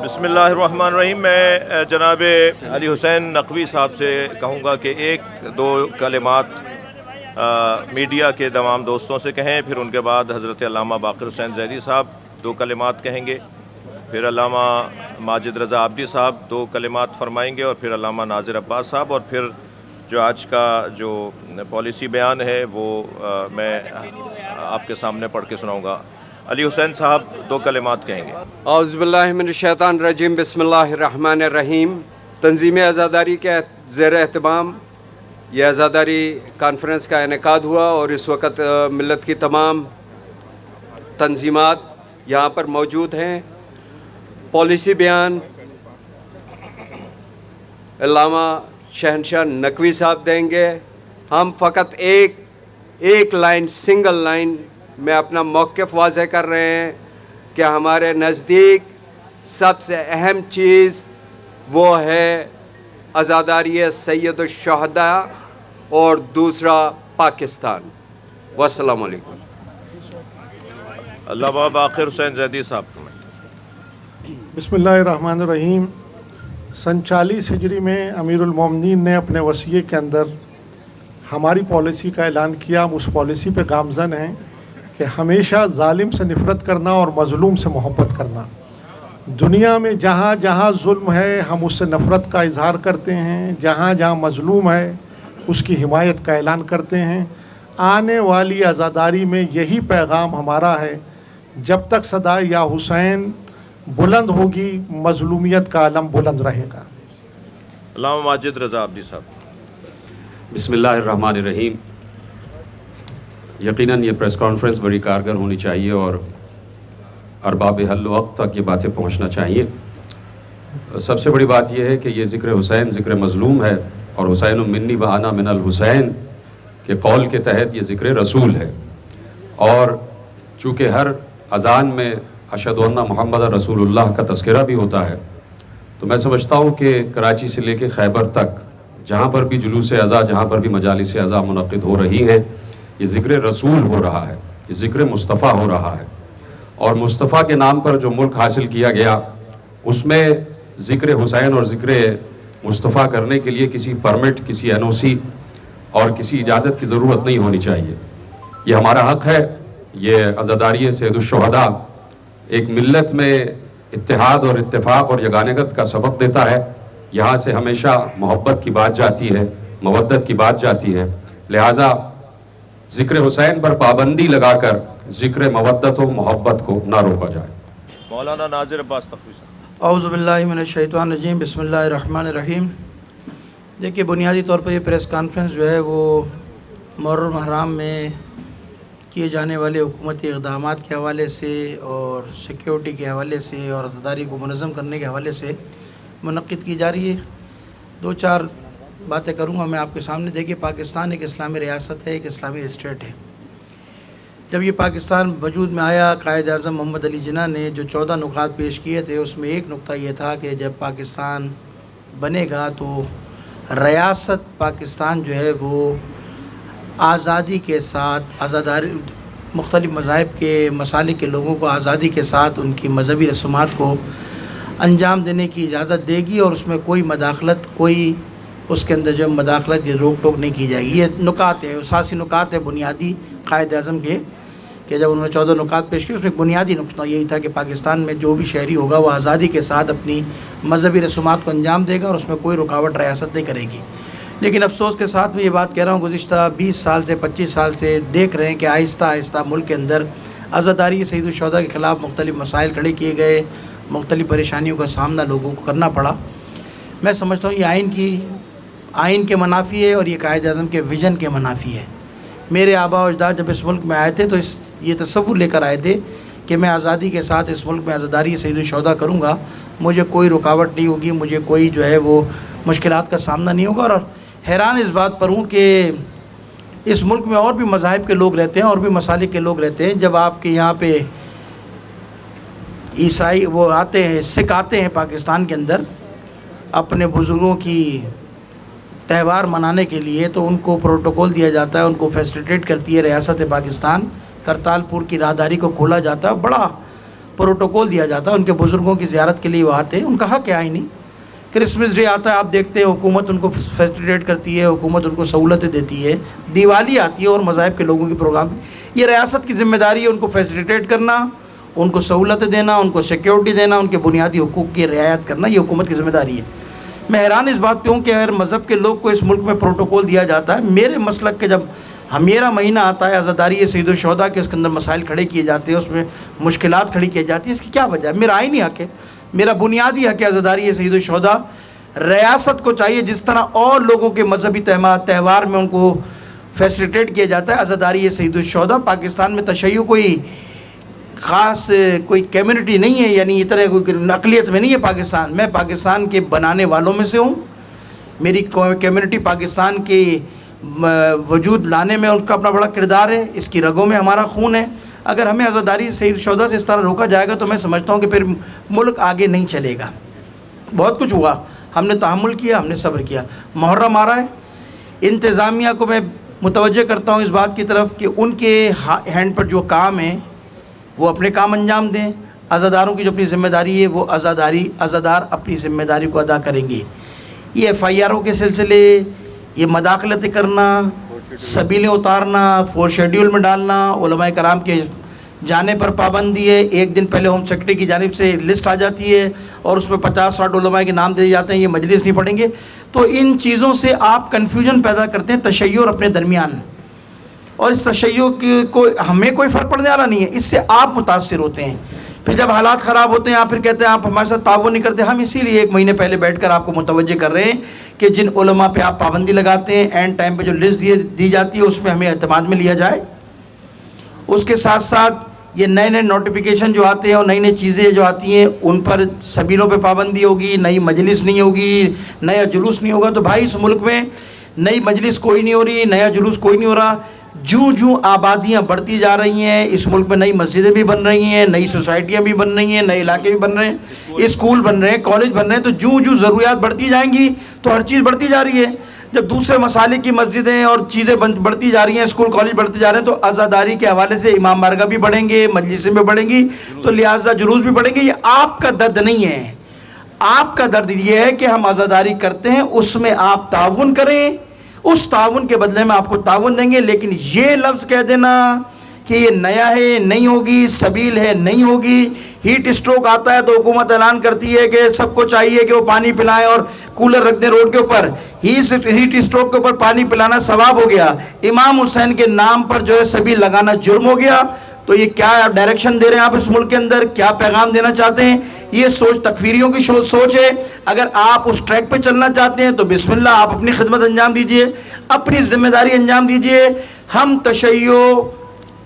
बिस्मिल्लाहिर्रहमानिर्रहीम। मैं जनाब अली हुसैन नकवी साहब से कहूँगा कि एक दो कलिमात मीडिया के तमाम दोस्तों से कहें, फिर उनके बाद हज़रत अल्लामा बाक़िर हुसैन ज़ैदी साहब दो कलिमात कहेंगे, फिर अल्लामा माजिद रज़ा आब्दी साहब दो कलिमात फरमाएंगे, और फिर अल्लामा नाज़िर अब्बास साहब, और फिर जो आज का जो पॉलिसी बयान है वो मैं आपके सामने पढ़ के सुनाऊँगा। अली हुसैन साहब दो कलिमात कहेंगे। औज़ु बिल्लाहि मिनश्शैतानिर्रजीम, बिस्मिल्लाहिर्रहमानिर्रहीम। तंज़ीम आज़ादारी के ज़ेर एहतमाम यह आज़ादारी कॉन्फ्रेंस का इनेकाद हुआ, और इस वक्त मिल्लत की तमाम तंजीमात यहाँ पर मौजूद हैं। पॉलिसी बयान अल्लामा शहनशाह नकवी साहब देंगे। हम फ़कत एक लाइन, सिंगल लाइन में अपना मौक़िफ़ वाज़ह कर रहे हैं कि हमारे नज़दीक सबसे अहम चीज़ वो है आज़ादारी सैयदुश्शुहदा और दूसरा पाकिस्तान। वस्सलामु अलैकुम। अल्लामा बाक़िर हुसैन ज़ैदी साहब। बिस्मिल्लाहिर्रहमानिर्रहीम। सन 40 हिजरी में अमीरुल मोमिनीन ने अपने वसीये के अंदर हमारी पॉलिसी का ऐलान किया। हम उस पॉलिसी पे गामज़न हैं कि हमेशा जालिम से नफ़रत करना और मज़लूम से मोहब्बत करना। दुनिया में जहाँ जहाँ जुल्म है हम उससे नफ़रत का इजहार करते हैं, जहाँ जहाँ मज़लूम है उसकी हिमायत का ऐलान करते हैं। आने वाली आज़ादारी में यही पैगाम हमारा है, जब तक सदा या हुसैन बुलंद होगी मज़लूमियत का अलम बुलंद रहेगा। अल्लामा माजिद रज़ा आब्दी साहब। बिस्मिल्लाहिर्रहमानिर्रहीम। यकीनन ये प्रेस कॉन्फ्रेंस बड़ी कारगर होनी चाहिए और अरबाब हल वक्त तक ये बातें पहुंचना चाहिए। सबसे बड़ी बात यह है कि ये ज़िक्र हुसैन ज़िक्र मज़लूम है, और हुसैन मिन्नी व अना मिनल हुसैन के कौल के तहत ये ज़िक्र रसूल है। और चूँकि हर अज़ान में अशहदु अन्ना मुहम्मद रसूलुल्लाह का तज़किरा भी होता है, तो मैं समझता हूँ कि कराची से लेकर खैबर तक जहाँ पर भी जुलूस अज़ा, जहाँ पर भी मजालिस अज़ा मुनक़िद हो रही हैं, ये ज़िक्र रसूल हो रहा है, ये ज़िक्र मुस्तफ़ा हो रहा है। और मुस्तफ़ा के नाम पर जो मुल्क हासिल किया गया उसमें ज़िक्र हुसैन और ज़िक्र मुस्तफ़ा करने के लिए किसी परमिट, किसी NOC और किसी इजाज़त की ज़रूरत नहीं होनी चाहिए। ये हमारा हक़ है। ये अज़ादारी सैयदुश्शुहदा एक मिल्लत में इत्तेहाद और इत्तेफाक और यगानगत का सबक देता है। यहाँ से हमेशा मोहब्बत की बात जाती है, मवद्दत की बात जाती है। लिहाजा ज़िक्र हुसैन पर पाबंदी लगाकर ज़िक्र मवद्दत व मोहब्बत को ना रोका जाए। मौलाना नाज़िर अब्बास तक़वी साहब। औज़ु बिल्लाहि मिनश्शैतानिर्रजीम, बिस्मिल्लाहिर्रहमानिर्रहीम। देखिए, बुनियादी तौर पर ये प्रेस कॉन्फ्रेंस जो है वो मुहर्रम हराम में किए जाने वाले हुकूमती इक़दामात के हवाले से और सिक्योरिटी के हवाले से और आज़ादारी को मुनज़्ज़म करने के हवाले से मुनक़्क़िद की जा रही है। दो चार बातें करूँगा मैं आपके सामने। देखिए, पाकिस्तान एक इस्लामी रियासत है, एक इस्लामी स्टेट है। जब ये पाकिस्तान वजूद में आया, कायद आज़म मोहम्मद अली जिन्ना ने जो 14 नुकात पेश किए थे, उसमें एक नुक्ता ये था कि जब पाकिस्तान बनेगा तो रियासत पाकिस्तान जो है वो आज़ादी के साथ, आज़ादारी मुख्तलिफ़ मज़ाहिब के मसालिक के लोगों को आज़ादी के साथ उनकी मजहबी रस्मात को अंजाम देने की इजाज़त देगी, और उसमें कोई मदाखलत, कोई उसके अंदर जो मदाखलत की रोक टोक नहीं की जाएगी। ये नुकात है, असासी नुकात है बुनियादी कायद आज़म के, कि जब उन्होंने 14 नुकात पेश किए उसमें बुनियादी नुकता यही था कि पाकिस्तान में जो भी शहरी होगा वो आज़ादी के साथ अपनी मजहबी रस्मात को अंजाम देगा और उसमें कोई रुकावट रियासत नहीं करेगी। लेकिन अफसोस के साथ मैं ये बात कह रहा हूँ, गुज़िश्ता 20 साल से 25 साल से देख रहे हैं कि आहिस्ता आहिस्ता मुल्क के अंदर आज़ादारी सैयदुश्शुहदा के ख़िलाफ़ मुख्तलिफ़ मसाइल खड़े किए गए, मुख्तलिफ़ परेशानियों का सामना लोगों को करना पड़ा। मैं समझता हूँ ये आइन के मनाफी है और ये कायद आज़म के विज़न के मनाफी है। मेरे आबा और अजदाद जब इस मुल्क में आए थे तो ये तसव्वुर लेकर आए थे कि मैं आज़ादी के साथ इस मुल्क में आज़ादारी सैयदुश्शुहदा करूँगा, मुझे कोई रुकावट नहीं होगी, मुझे कोई जो है वो मुश्किलात का सामना नहीं होगा। और हैरान इस बात पर हूँ कि इस मुल्क में और भी मज़ाहिब के लोग रहते हैं, और भी मसालिक के लोग रहते हैं। जब आपके यहाँ पे ईसाई वो आते हैं, सिख आते हैं पाकिस्तान के अंदर अपने बुज़ुर्गों की त्यौहार मनाने के लिए, तो उनको प्रोटोकॉल दिया जाता है, उनको फैसिलिटेट करती है रियासत पाकिस्तान। करतारपुर की राहदारी को खोला जाता है, बड़ा प्रोटोकॉल दिया जाता है, उनके बुज़ुर्गों की ज़ियारत के लिए वो आते हैं, उनका हक़ है ही नहीं। क्रिसमस डे आता है, आप देखते हैं हुकूमत उनको फैसिलिटेट करती है, हुकूमत उनको सहूलतें देती है। दिवाली आती है और मज़ाहिब के लोगों के प्रोग्राम, ये रियासत की ज़िम्मेदारी है उनको फैसिलिटेट करना, उनको सहूलतें देना, उनको सिक्योरिटी देना, उनके बुनियादी हुकूक़ की रियायत करना, ये हुकूमत की ज़िम्मेदारी है। मैं हैरान इस बात पे हूँ कि अगर मज़हब के लोग को इस मुल्क में प्रोटोकॉल दिया जाता है, मेरे मसलक के जब मेरा महीना आता है आज़ादारी सईदुल शुहदा के, उसके अंदर मसाइल खड़े किए जाते हैं, उसमें मुश्किलात खड़ी की जाती है, इसकी क्या वजह है? मेरा आईनी हक़ है, मेरा बुनियादी हक़ है आज़ादारी सईदुल शुहदा। रियासत को चाहिए जिस तरह और लोगों के मजहबी त्यौहार में उनको फैसिलिटेट किया जाता है, आज़ादारी सईदुल शुहदा। पाकिस्तान में तशय्युअ कोई ख़ास कोई कम्युनिटी नहीं है, यानी इतना कोई अक़लियत में नहीं है पाकिस्तान। मैं पाकिस्तान के बनाने वालों में से हूँ, मेरी कम्युनिटी पाकिस्तान के वजूद लाने में उसका अपना बड़ा किरदार है, इसकी रगों में हमारा खून है। अगर हमें आज़ादारी सईदुल शुहदा से इस तरह रोका जाएगा तो मैं समझता हूँ कि फिर मुल्क आगे नहीं चलेगा। बहुत कुछ हुआ, हमने तहम्मुल किया, हमने सब्र किया। मुहर्रम आ रहा है, इंतज़ामिया को मैं मुतवज्जह करता हूँ इस बात की तरफ कि उनके हैंड पर जो काम है वो अपने काम अंजाम दें। अज़ादारों की जो अपनी ज़िम्मेदारी है वो अज़ादार अपनी ज़िम्मेदारी को अदा करेंगे। ये FIRओं के सिलसिले, ये मदाखलत करना, सबीलें उतारना, 4 शेड्यूल में डालना, उलमाए कराम के जाने पर पाबंदी है। एक दिन पहले होम सेक्रेटरी की जानिब से लिस्ट आ जाती है और उसमें 50-60 उलमाए के नाम दिए जाते हैं, ये मजलिस नहीं पढ़ेंगे। तो इन चीज़ों से आप कन्फ्यूजन पैदा करते हैं तशय्युअ अपने दरमियान, और इस तशय्युअ को हमें कोई फ़र्क पड़ने वाला नहीं है, इससे आप मुतासिर होते हैं। फिर जब हालात ख़राब होते हैं आप फिर कहते हैं आप हमारे साथ ताउन नहीं करते। हम इसीलिए 1 महीने पहले बैठकर आपको मुतवज्जे कर रहे हैं कि जिन उलमा पे आप पाबंदी लगाते हैं, एंड टाइम पे जो लिस्ट दी जाती है उसमें हमें एतमाद में लिया जाए। उसके साथ साथ ये नए नए नोटिफिकेशन जो आते हैं और नई नई चीज़ें जो आती हैं उन पर सबीलों पे पाबंदी होगी, नई मजलिस नहीं होगी, नया जुलूस नहीं होगा। तो भाई इस मुल्क में नई मजलिस कोई नहीं हो रही, नया जुलूस कोई नहीं हो रहा। जूँ आबादियाँ बढ़ती जा रही हैं, इस मुल्क में नई मस्जिदें भी बन रही हैं, नई सोसाइटियाँ भी बन रही हैं, नए इलाके भी बन रहे हैं, स्कूल बन रहे हैं, कॉलेज बन रहे हैं। तो जूँ ज़रूरियात बढ़ती जाएंगी तो हर चीज़ बढ़ती जा रही है। जब दूसरे मसाले की मस्जिदें और चीज़ें बढ़ती जा रही हैं, स्कूल कॉलेज बढ़ते जा रहे हैं, तो आज़ादारी के हवाले से इमाम बारगाह भी बढ़ेंगे, मजलिसें भी बढ़ेंगी, तो लिहाजा जुलूस भी बढ़ेंगे। ये आपका दर्द नहीं है, आपका दर्द ये है कि हम आज़ादारी करते हैं, उसमें आप ताउन करें, उस ताउन के बदले में आपको ताउन देंगे। लेकिन ये लफ्ज़ कह देना कि ये नया है नहीं होगी, सबील है नहीं होगी। हीट स्ट्रोक आता है तो हुकूमत ऐलान करती है कि सबको चाहिए कि वो पानी पिलाएं और कूलर रख दें रोड के ऊपर। हीट स्ट्रोक के ऊपर पानी पिलाना सवाब हो गया, इमाम हुसैन के नाम पर जो है सबील लगाना जुर्म हो गया। तो ये क्या डायरेक्शन दे रहे हैं आप इस मुल्क के अंदर, क्या पैगाम देना चाहते हैं? ये सोच तकफीरियों की सोच है। अगर आप उस ट्रैक पे चलना चाहते हैं तो बिस्मिल्लाह, आप अपनी खिदमत अंजाम दीजिए, अपनी जिम्मेदारी अंजाम दीजिए। हम तशय्युअ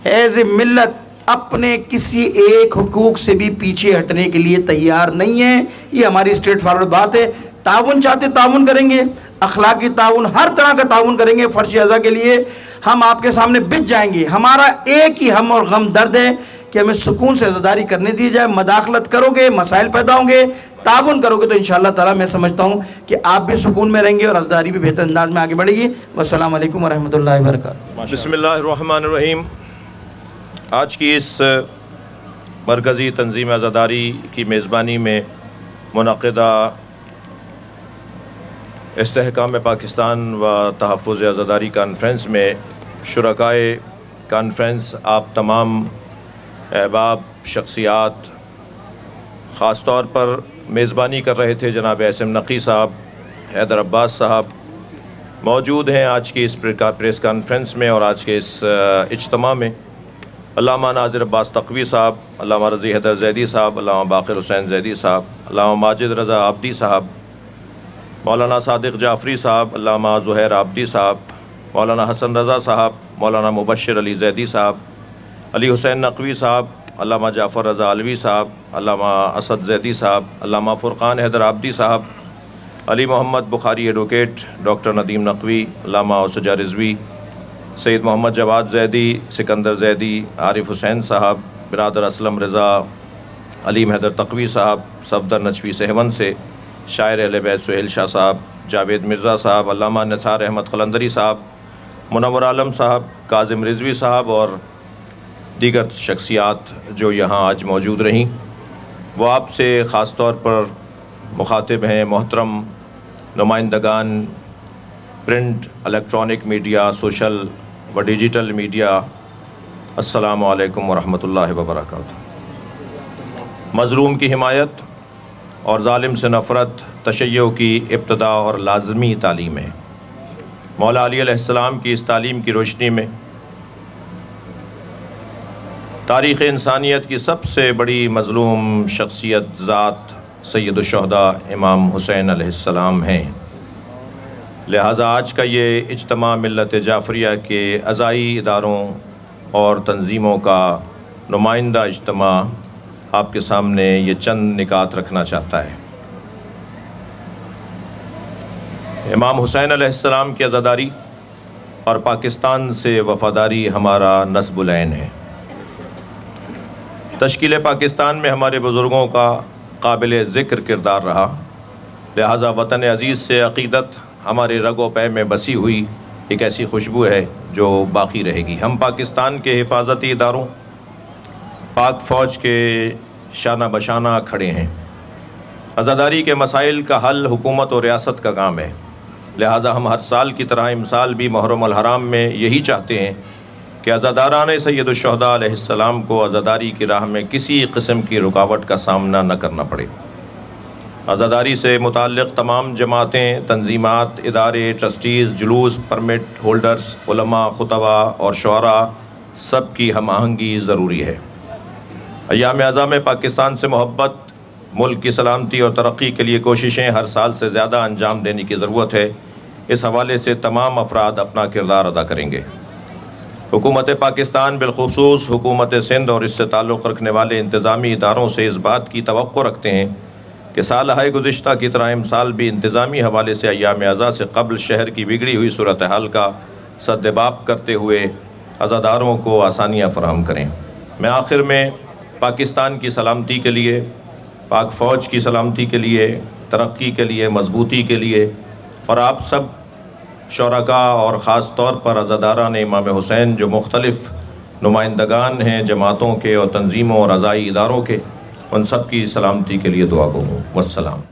एज ए मिल्लत अपने किसी एक हुकूक से भी पीछे हटने के लिए तैयार नहीं है। ये हमारी स्ट्रेट फॉरवर्ड बात है। ताउन चाहते ताउन करेंगे, अखलाकी ताउन, हर तरह का ताउन करेंगे फर्श अज़ा के लिए। हम आपके सामने बिछ जाएंगे। हमारा एक ही हम और गम दर्द है कि हमें सुकून से अज़ादारी करने दी जाए। मदाखलत करोगे मसाइल पैदा होंगे, ताउन करोगे तो इंशाअल्लाह ताला मैं समझता हूँ कि आप भी सुकून में रहेंगे और अज़ादारी भी बेहतर अंदाज में आगे बढ़ेगी। वस्सलामु अलैकुम वरहमतुल्लाहि वबरकातुहू। बिस्मिल्लाहिर्रहमानिर्रहीम। आज की इस मरकज़ी तंज़ीम अज़ादारी की मेज़बानी में मुनक़िदा इस्तेहकाम पाकिस्तान व तहफ़्फ़ुज़ अज़ादारी कॉन्फ्रेंस में शुरकाए कॉन्फ्रेंस, आप तमाम अहबाब शख्सियात, ख़ास तौर पर मेज़बानी कर रहे थे जनाब एसएम नक़वी साहब, हैदर अब्बास साहब मौजूद हैं आज की इस प्रेस कॉन्फ्रेंस में और आज के इस इज्तिमा में। अल्लामा नाज़िर अब्बास तक़वी साहब, अल्लामा रज़ी हैदर ज़ैदी साहब, अल्लामा बाक़िर हुसैन ज़ैदी साहब, अल्लामा माजिद रज़ा आबदी साहब, मौलाना सादिक़ जाफ़री साहब, अल्लामा ज़ुहैर आबदी साहब, मौलाना हसन रज़ा साहब, मौलाना मुबश्शिर अली ज़ैदी साहब, अली हुसैन नक़वी साहब, अल्लामा जाफ़र रज़ा अलवी साहब, अल्लामा असद ज़ैदी साहब, अल्लामा फ़ुरक़ान हैदर आबदी साहब, अली मोहम्मद बुखारी एडवोकेट, डॉक्टर नदीम नक़वी, अल्लामा उसजा रिज़वी, सैयद मोहम्मद जवाद ज़ैदी, सिकंदर ज़ैदी, आरिफ हुसैन साहब, बिरादर असलम रज़ा, अलीम हैदर तक़वी साहब, सफ़दर नचवी सहवन से, शायर अहले बैत सुहेल शाह साहब, जावेद मिर्ज़ा साहब, अल्लामा निसार अहमद क़लंदरी साहब, मुनव्वर आलम साहब, काज़िम रिज़वी साहब और दीगर शख्सियात जो यहाँ आज मौजूद रहीं। وہ آپ سے ख़ास طور पर मुखातिब हैं। मोहतरम नुमाइंदगान प्रिंट, इलेक्ट्रॉनिक मीडिया, सोशल व डिजिटल मीडिया, अस्सलामु अलैकुम वरहमतुल्लाहि वबरकातुहू। मज़लूम की हिमायत और ज़ालिम से नफ़रत तशय्युअ की इब्तिदा और लाज़मी तालीम है। मौला अली अलैहिस्सलाम की इस तालीम की रोशनी में तारीख़ इंसानियत की सबसे बड़ी मज़लूम शख्सियत ज़ात सैयदुश्शुहदा इमाम हुसैन अलैहिस्सलाम हैं। लिहाजा आज का ये इज्तिमा मिल्लत जाफ़रिया के अज़ाई इदारों और तंजीमों का नुमाइंदा इज्तिमा आपके सामने ये चंद निकात रखना चाहता है। इमाम हुसैन अलैहिस्सलाम की अज़ादारी और पाकिस्तान से वफ़ादारी हमारा नस्बुल ऐन है। तश्कील पाकिस्तान में हमारे बुज़ुर्गों का काबिल ज़िक्र किरदार रहा। लिहाजा वतन अज़ीज़ से अक़ीदत हमारे रगो पै में बसी हुई एक ऐसी खुशबू है जो बाकी रहेगी। हम पाकिस्तान के हिफाजती इदारों, पाक फ़ौज के शाना बशाना खड़े हैं। अज़ादारी के मसाइल का हल हुकूमत और रियासत का काम है। लिहाजा हम हर साल की तरह इमसाल भी मुहर्रम अल हराम में यही चाहते हैं कि अज़ादारान सैयदुश्शुहदा अलैहिस्सलाम को अज़ादारी की राह में किसी किस्म की रुकावट का सामना न करना पड़े। अज़ादारी से मुताल्लिक़ तमाम जमातें, तंजीमात, इदारे, ट्रस्टीज़, जुलूस परमिट होल्डर्स, उलमा, खुतबा और शुअरा सब की हम आहंगी ज़रूरी है। अय्याम अज़ा में पाकिस्तान से मोहब्बत, मुल्क की सलामती और तरक्की के लिए कोशिशें हर साल से ज़्यादा अंजाम देने की ज़रूरत है। इस हवाले से तमाम अफराद अपना किरदार अदा करेंगे। हुकूमत पाकिस्तान बिलखुसूस हुकूमत सिंध और इससे ताल्लुक़ रखने वाले इंतज़ामी इदारों से इस बात की तवक्को रखते हैं कि साल हाय गुज़िश्ता की तरह इमसाल भी इंतज़ामी हवाले से अय्याम अज़ा से क़ब्ल शहर की बिगड़ी हुई सूरत हाल का सद्दबाब करते हुए अज़ादारों को आसानियाँ फ़राहम करें। मैं आखिर में पाकिस्तान की सलामती के लिए, पाक फ़ौज की सलामती के लिए, तरक्की के लिए, मजबूती के लिए और आप सब शुरका और ख़ास तौर पर अज़ादारान इमाम हुसैन जो मुख्तलिफ़ नुमाइंदगान हैं जमातों के और तंजीमों और अज़ाई इदारों के, उन सब की सलामती के लिए दुआ गो हूँ। वस्सलाम।